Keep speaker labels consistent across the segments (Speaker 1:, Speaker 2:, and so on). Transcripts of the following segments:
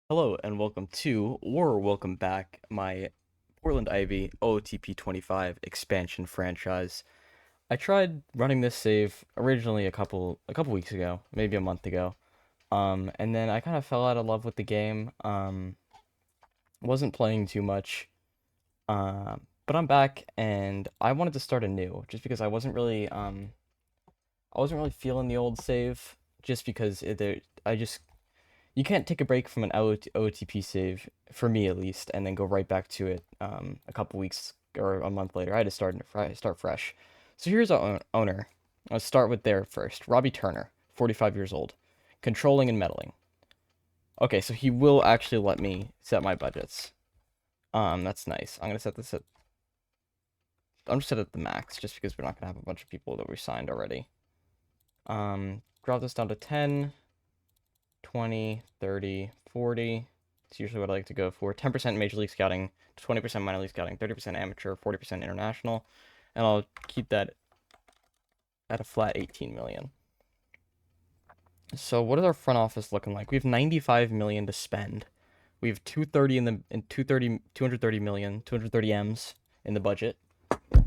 Speaker 1: Hello and welcome back, my Portland Ivy OOTP 25 expansion franchise. I tried running this save originally a couple weeks ago, maybe a month ago. And then I kind of fell out of love with the game. Wasn't playing too much. But I'm back and I wanted to start anew just because I wasn't really feeling the old save just because I just you can't take a break from an OTP save, for me at least, and then go right back to it a couple weeks or a month later. I had to start fresh. So here's our owner. Let's start with there first. Robbie Turner, 45 years old, controlling and meddling. Okay, so he will actually let me set my budgets. That's nice. I'm just set at the max just because we're not gonna have a bunch of people that we signed already. Drop this down to 10. 20, 30, 40. It's usually what I like to go for. 10% Major League Scouting, 20% Minor League Scouting, 30% Amateur, 40% International. And I'll keep that at a flat 18 million. So what is our front office looking like? We have 95 million to spend. We have 230 in 230 million, 230 M's in the budget.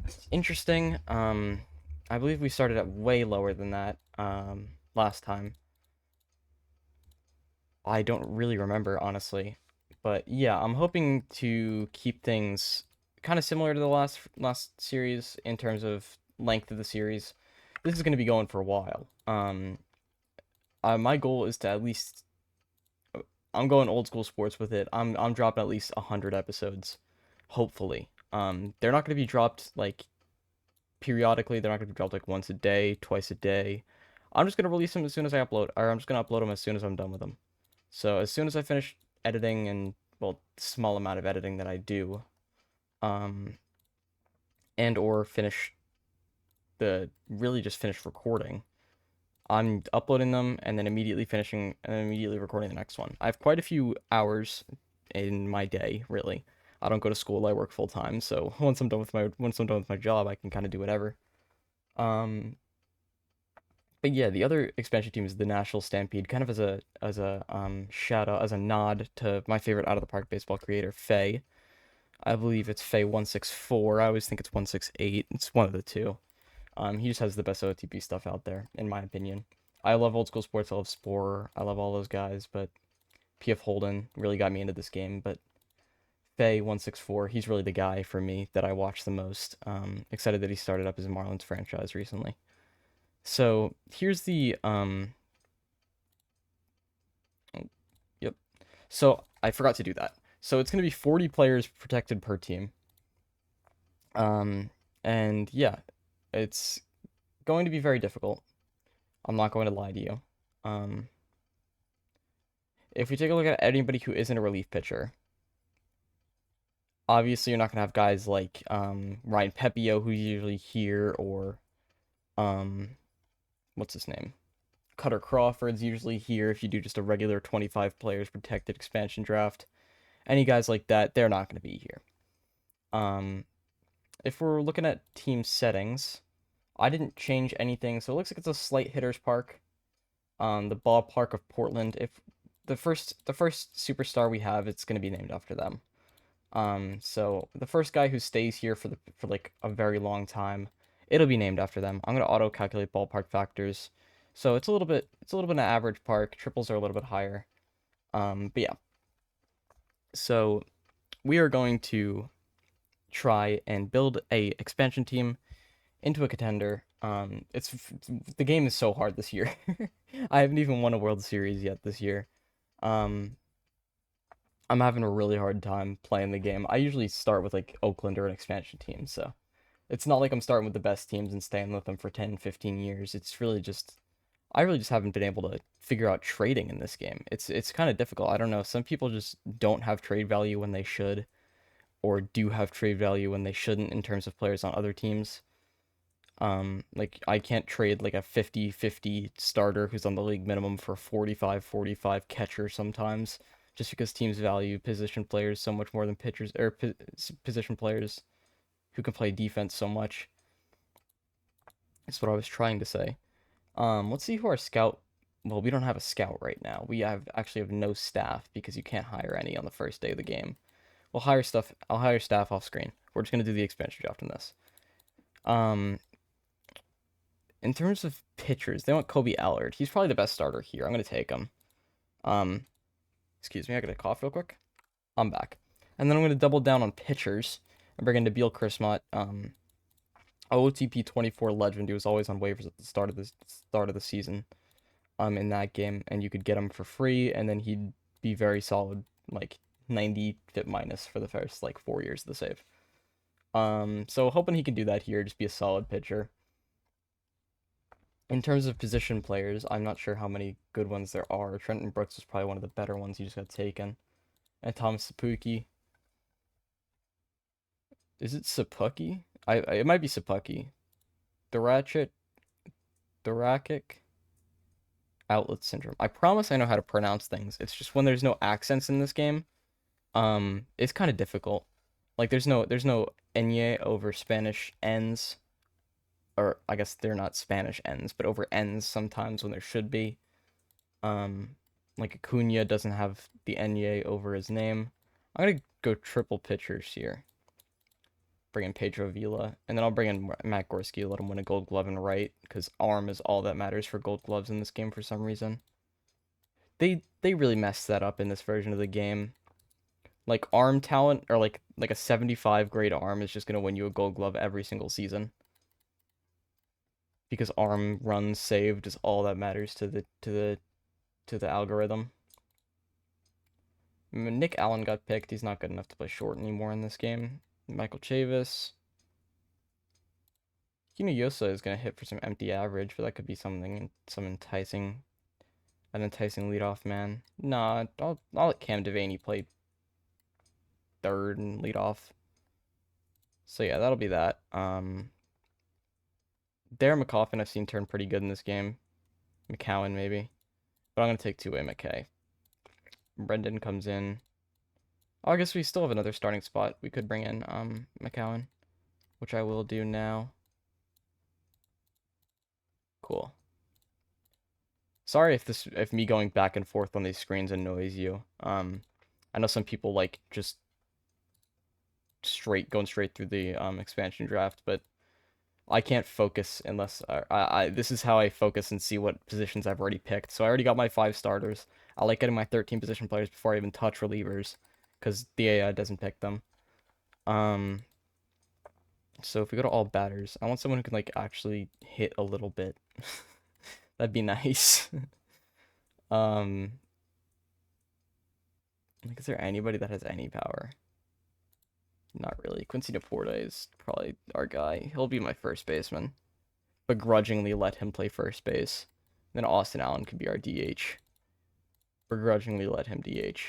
Speaker 1: It's interesting. I believe we started at way lower than that last time. I don't really remember, honestly. But yeah, I'm hoping to keep things kind of similar to the last series in terms of length of the series. This is going to be going for a while. My goal is to at least I'm going old school sports with it. I'm dropping at least 100 episodes, hopefully. They're not going to be dropped like periodically. They're not going to be dropped like once a day, twice a day. I'm just going to release them as soon as I upload, or I'm just going to upload them as soon as I'm done with them. So as soon as I finish editing and well, small amount of editing that I do, um, and or finish the really just finish recording, I'm uploading them and then immediately finishing and then immediately recording the next one. I have quite a few hours in my day, really. I don't go to school, I work full time, so once I'm done with my job, I can kind of do whatever. Um, but yeah, the other expansion team is the Nashville Stampede, kind of as a shout out, as a nod to my favorite out of the park baseball creator, Faye. I believe it's Faye164. I always think it's 168. It's one of the two. He just has the best OTP stuff out there, in my opinion. I love old school sports. I love Spore. I love all those guys, but PF Holden really got me into this game. But Faye164, he's really the guy for me that I watch the most. Excited that he started up his Marlins franchise recently. So here's the yep. So I forgot to do that. So it's gonna be 40 players protected per team. Um, and yeah, it's going to be very difficult. I'm not going to lie to you. Um, if we take a look at anybody who isn't a relief pitcher, obviously you're not going to have guys like Ryan Pepio, who's usually here, or um, what's his name? Cutter Crawford's usually here if you do just a regular 25 players protected expansion draft. Any guys like that, they're not going to be here. Um, if we're looking at team settings, I didn't change anything, so it looks like it's a slight hitter's park. The ballpark of Portland. If the first superstar we have, it's gonna be named after them. So the first guy who stays here for like a very long time, it'll be named after them. I'm gonna auto calculate ballpark factors, so it's a little bit an average park. Triples are a little bit higher. But yeah, so we are going to try and build a expansion team into a contender. It's the game is so hard this year. I haven't even won a World Series yet this year. Um, I'm having a really hard time playing the game. I usually start with like Oakland or an expansion team, so it's not like I'm starting with the best teams and staying with them for 10, 15 years. It's really just I really just haven't been able to figure out trading in this game. It's kind of difficult. I don't know. Some people just don't have trade value when they should, or do have trade value when they shouldn't in terms of players on other teams. Like I can't trade like a 50-50 starter who's on the league minimum for 45-45 catcher sometimes, just because teams value position players so much more than pitchers or position players who can play defense so much. That's what I was trying to say. Let's see who our scout well, we don't have a scout right now. We actually have no staff because you can't hire any on the first day of the game. I'll hire staff off screen. We're just gonna do the expansion draft on this. Um, in terms of pitchers, they want Kobe Allard. He's probably the best starter here. I'm gonna take him. Um, excuse me, I gotta cough real quick. I'm back. And then I'm gonna double down on pitchers and bring in Nabil Chrismat, OTP 24 legend. He was always on waivers at the start of the season. In that game, and you could get him for free, and then he'd be very solid, like 90 fit minus for the first like 4 years of the save. So hoping he can do that here, just be a solid pitcher. In terms of position players, I'm not sure how many good ones there are. Trenton Brooks is probably one of the better ones. He just got taken. And Thomas Sapuki. Is it Sapuki? It might be Sapuki. The Rakic outlet syndrome. I promise I know how to pronounce things. It's just when there's no accents in this game, it's kind of difficult. Like there's no enye over Spanish ends, or I guess they're not Spanish ends, but over ends sometimes when there should be. Um, like Acuna doesn't have the enye over his name. I'm gonna go triple pitchers here. Bring in Pedro Vila, and then I'll bring in Matt Gorski, let him win a Gold Glove and right, because arm is all that matters for Gold Gloves in this game for some reason. They really messed that up in this version of the game. Like arm talent or like a 75 grade arm is just gonna win you a Gold Glove every single season. Because arm runs saved is all that matters to the algorithm. Nick Allen got picked. He's not good enough to play short anymore in this game. Michael Chavis. Kino Yosa is gonna hit for some empty average, but that could be something, an enticing leadoff man. Nah, I'll let Cam Devaney play third and lead off. So yeah, that'll be that. Darren McCoffin I've seen turn pretty good in this game. McCowan maybe. But I'm gonna take two-way McKay. Brendan comes in. Oh, I guess we still have another starting spot. We could bring in McCowan, which I will do now. Cool. Sorry if me going back and forth on these screens annoys you. I know some people like just going straight through the expansion draft, but I can't focus unless this is how I focus and see what positions I've already picked. So I already got my 5 starters. I like getting my 13 position players before I even touch relievers, because the AI doesn't pick them. So if we go to all batters, I want someone who can like actually hit a little bit. That'd be nice. Like, is there anybody that has any power? Not really. Quincy Deporta is probably our guy. He'll be my first baseman. Begrudgingly let him play first base. Then Austin Allen could be our DH. Begrudgingly let him DH.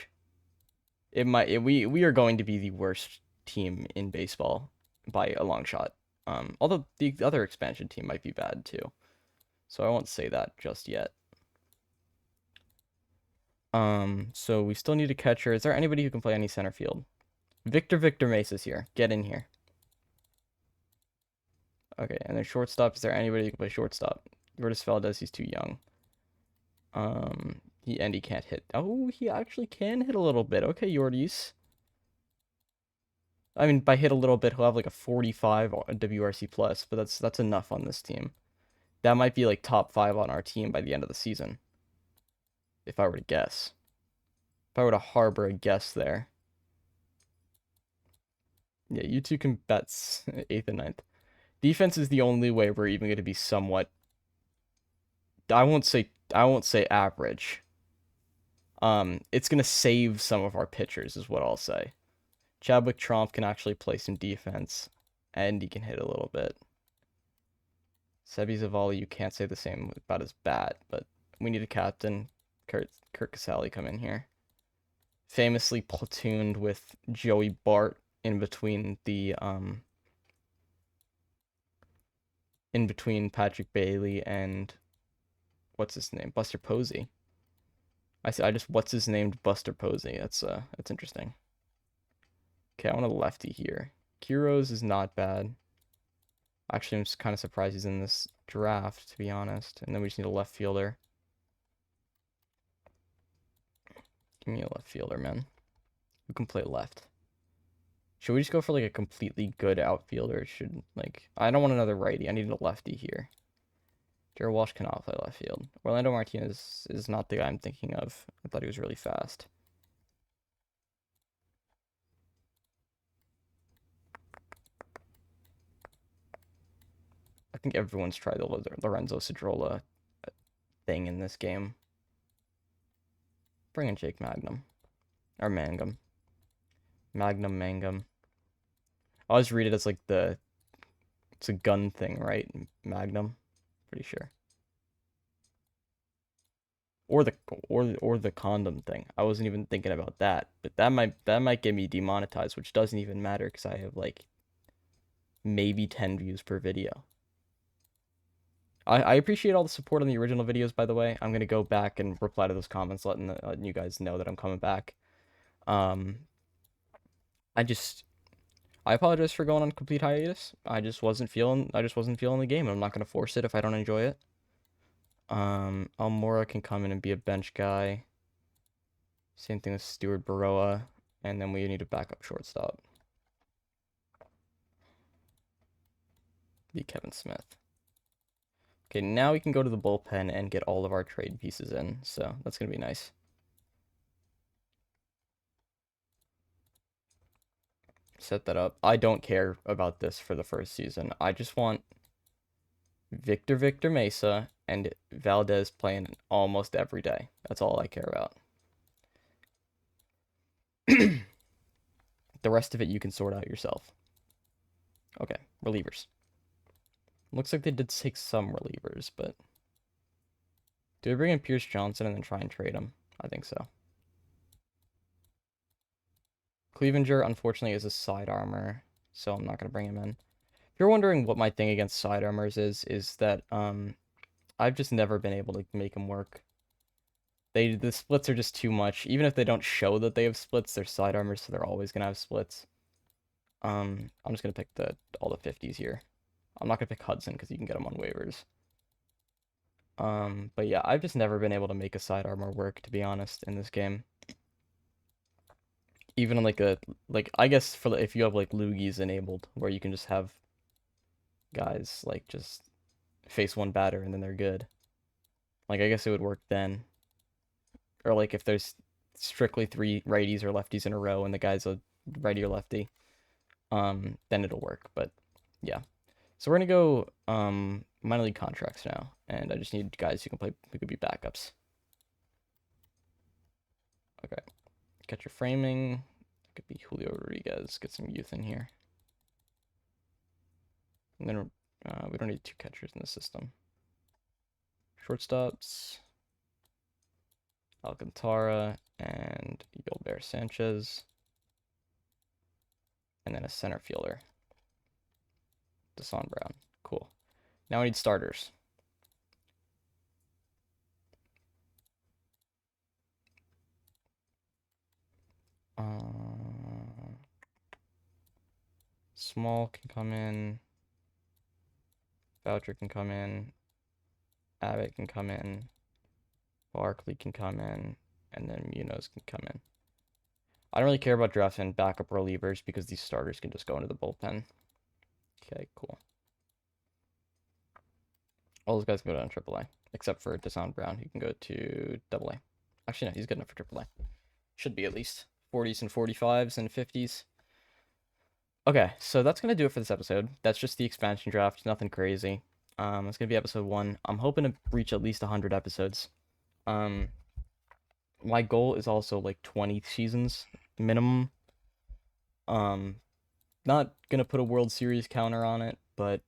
Speaker 1: We are going to be the worst team in baseball by a long shot. Although the other expansion team might be bad too. So I won't say that just yet. So we still need a catcher. Is there anybody who can play any center field? Victor Mesa's here. Get in here. Okay, and then shortstop. Is there anybody who can play shortstop? Lourdes Valdez, he's too young. He can't hit. Oh, he actually can hit a little bit. Okay, Yordies. I mean, by hit a little bit, he'll have like a 45 WRC plus, but that's enough on this team. That might be like top 5 on our team by the end of the season. If I were to guess. If I were to harbor a guess there. Yeah, you two can bet 8th and 9th. Defense is the only way we're even going to be somewhat. I won't say average. It's gonna save some of our pitchers, is what I'll say. Chadwick Tromp can actually play some defense, and he can hit a little bit. Sebi Zavala, you can't say the same about his bat, but we need a captain. Kurt Casale come in here. Famously platooned with Joey Bart in between Patrick Bailey and what's his name? Buster Posey. What's his name? Buster Posey. That's interesting. Okay, I want a lefty here. Quiroz is not bad. Actually, I'm just kind of surprised he's in this draft, to be honest. And then we just need a left fielder. Give me a left fielder, man. Who can play left? Should we just go for like a completely good outfielder? Should like I don't want another righty. I need a lefty here. Jared Walsh cannot play left field. Orlando Martinez is not the guy I'm thinking of. I thought he was really fast. I think everyone's tried the Lorenzo Cedrola thing in this game. Bring in Jake Magnum. Or Mangum. Magnum Mangum. I always read it as like it's a gun thing, right? Magnum. Pretty sure. Or the condom thing. I wasn't even thinking about that. But that might get me demonetized, which doesn't even matter because I have like maybe 10 views per video. I appreciate all the support on the original videos, by the way. I'm gonna go back and reply to those comments, letting you guys know that I'm coming back. I apologize for going on complete hiatus. I just wasn't feeling the game. I'm not gonna force it if I don't enjoy it. Almora can come in and be a bench guy. Same thing with Stuart Baroa, and then we need a backup shortstop. Be Kevin Smith. Okay, now we can go to the bullpen and get all of our trade pieces in, so that's gonna be nice. Set that up. I don't care about this for the first season. I just want Victor Mesa and Valdez playing almost every day. That's all I care about. The rest of it you can sort out yourself. Okay, relievers. Looks like they did take some relievers, but do we bring in Pierce Johnson and then try and trade him? I think so. Clevenger, unfortunately, is a side armor, so I'm not going to bring him in. If you're wondering what my thing against side armors is that I've just never been able to make them work. The splits are just too much. Even if they don't show that they have splits, they're side armors, so they're always going to have splits. I'm just going to pick all the 50s here. I'm not going to pick Hudson because you can get him on waivers. But yeah, I've just never been able to make a side armor work, to be honest, in this game. Even on I guess for if you have like loogies enabled, where you can just have guys like just face one batter and then they're good. Like I guess it would work then. Or like if there's strictly 3 righties or lefties in a row and the guy's a righty or lefty, then it'll work. But yeah. So we're gonna go minor league contracts now, and I just need guys who could be backups. Okay, catcher framing. It could be Julio Rodriguez. Get some youth in here, and then we don't need 2 catchers in the system. Shortstops: Alcantara and Yolber Sanchez, and then a center fielder. Desan Brown. Cool. Now we need starters. Small can come in. Boucher can come in. Abbott can come in. Barkley can come in. And then Munoz can come in. I don't really care about drafting backup relievers because these starters can just go into the bullpen. Okay, cool. All those guys can go down to AAA, except for Desan Brown, who can go to AA. Actually, no, he's good enough for AAA. Should be at least 40s and 45s and 50s. Okay, so that's going to do it for this episode. That's just the expansion draft, nothing crazy. It's going to be episode 1. I'm hoping to reach at least 100 episodes. My goal is also like 20 seasons minimum. Not going to put a World Series counter on it, but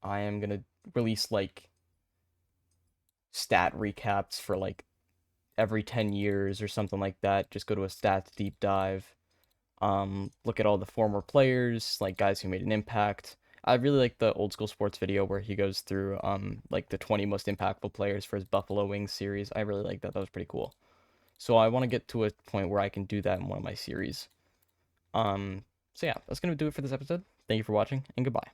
Speaker 1: I am going to release like stat recaps for like every 10 years or something like that. Just go to a stats deep dive. Look at all the former players, like guys who made an impact. I really like the Old School Sports video where he goes through like the 20 most impactful players for his Buffalo Wings series. I really like that. That was pretty cool. So I want to get to a point where I can do that in one of my series. So yeah, that's going to do it for this episode. Thank you for watching, and goodbye.